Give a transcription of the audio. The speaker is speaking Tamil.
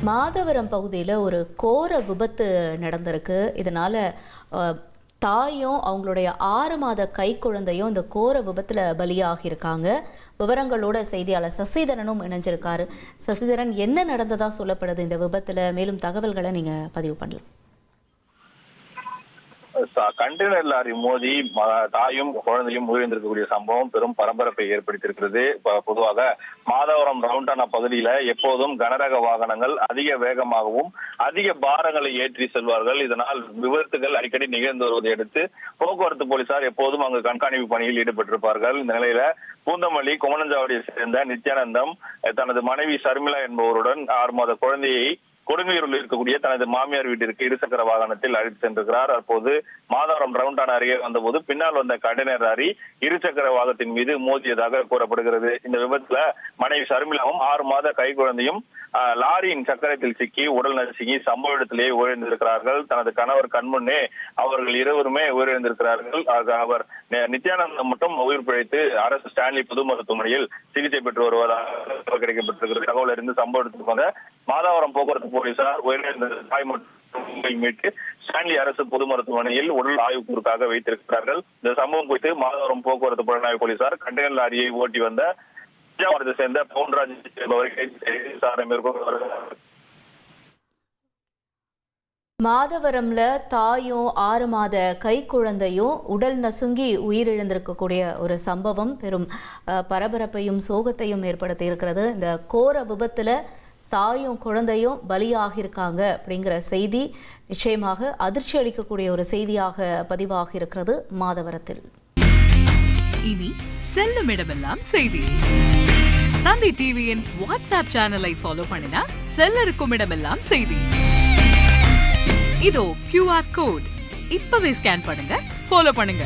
மாதவரம் பகுதியில் ஒரு கோர விபத்து நடந்திருக்கு. இதனால் தாயும் அவங்களுடைய 6 மாத கை குழந்தையும் இந்த கோர விபத்தில் பலியாகியிருக்காங்க. விவரங்களோட செய்தியாளர் சசிதரனும் இணைஞ்சிருக்காரு. சசிதரன், என்ன நடந்ததா சொல்லப்படுது இந்த விபத்தில்? மேலும் தகவல்களை நீங்கள் பதிவு பண்ணலாம். கண்டெய்னர் லாரி மோதி தாயும் குழந்தையும் உயிரிழந்திருக்கக்கூடிய சம்பவம் பெரும் பரபரப்பை ஏற்படுத்தியிருக்கிறது. பொதுவாக மாதவரம் ரவுண்டானா பகுதியில எப்போதும் கனரக வாகனங்கள் அதிக வேகமாகவும் அதிக பாரங்களை ஏற்றி செல்வார்கள். இதனால் விபத்துகள் அடிக்கடி நிகழ்ந்து வருவதை அடுத்து போக்குவரத்து போலீசார் எப்போதும் அங்கு கண்காணிப்பு பணியில் ஈடுபட்டிருப்பார்கள். இந்த நிலையில பூந்தமல்லி குமணஞ்சாவடியை சேர்ந்த நித்யானந்தம் தனது மனைவி சர்மிளா என்பவருடன் 6 மாத குழந்தையை கொடுங்கையூரில் இருக்கக்கூடிய தனது மாமியார் வீட்டிற்கு இருசக்கர வாகனத்தில் அழைத்து சென்றிருக்கிறார். அப்போது மாதவரம் ரவுண்டானா அருகே வந்தபோது பின்னால் வந்த கண்டெய்னர் லாரி இருசக்கர வாகனத்தின் மீது மோதியதாக கூறப்படுகிறது. இந்த விபத்துல மனைவி சர்மிளாவும் 6 மாத கை குழந்தையும் லாரியின் சக்கரத்தில் சிக்கி உடல் நசுங்கி சம்பவ இடத்திலேயே உயிரிழந்திருக்கிறார்கள். தனது கணவர் கண்முன்னே அவர்கள் இருவருமே உயிரிழந்திருக்கிறார்கள். அவர் நித்யானந்தம் மட்டும் உயிர் பிழைத்து அரசு ஸ்டான்லி பொது மருத்துவமனையில் சிகிச்சை பெற்று வருவதாக கிடைக்கப்பட்டிருக்கிறது. தகவல் அறிந்து சம்பவ இடத்துக்கு வந்த மாதவரம் போக்குவரத்து போலீசார் உயிரிழந்த தாய் மற்றும் மீட்டு ஸ்டான்லி அரசு பொது மருத்துவமனையில் உடல் ஆய்வுக்கூறுக்காக வைத்திருக்கிறார்கள். இந்த சம்பவம் குறித்து மாதவரம் போக்குவரத்து புலனாய்வு போலீசார் கண்டெய்னர் லாரியை ஓட்டி வந்த சேர்ந்த பவுன்ராஜ் என்பவரை விசாரணை மேற்கொண்டு மாதவரம்ல தாயும் 6 மாத கை குழந்தையும் உடல் நசுங்கி உயிரிழந்திருக்கக்கூடிய ஒரு சம்பவம் பெரும் பரபரப்பையும் சோகத்தையும் ஏற்படுத்தி இருக்கிறது. இந்த கோர விபத்துல தாயும் குழந்தையும் பலியாகியிருக்காங்க அப்படிங்கிற செய்தி நிச்சயமாக அதிர்ச்சி அளிக்கக்கூடிய ஒரு செய்தியாக பதிவாகி இருக்கிறது மாதவரத்தில். இனி செல்லும் இடமெல்லாம் செய்தி. தந்தி டிவியின் வாட்ஸ்அப் சேனலை ஃபாலோ பண்ணினா செல்ல இருக்கும் இடமெல்லாம் செய்தி. இதோ QR கோட் இப்பவே ஸ்கேன் பண்ணுங்க, ஃபாலோ பண்ணுங்க.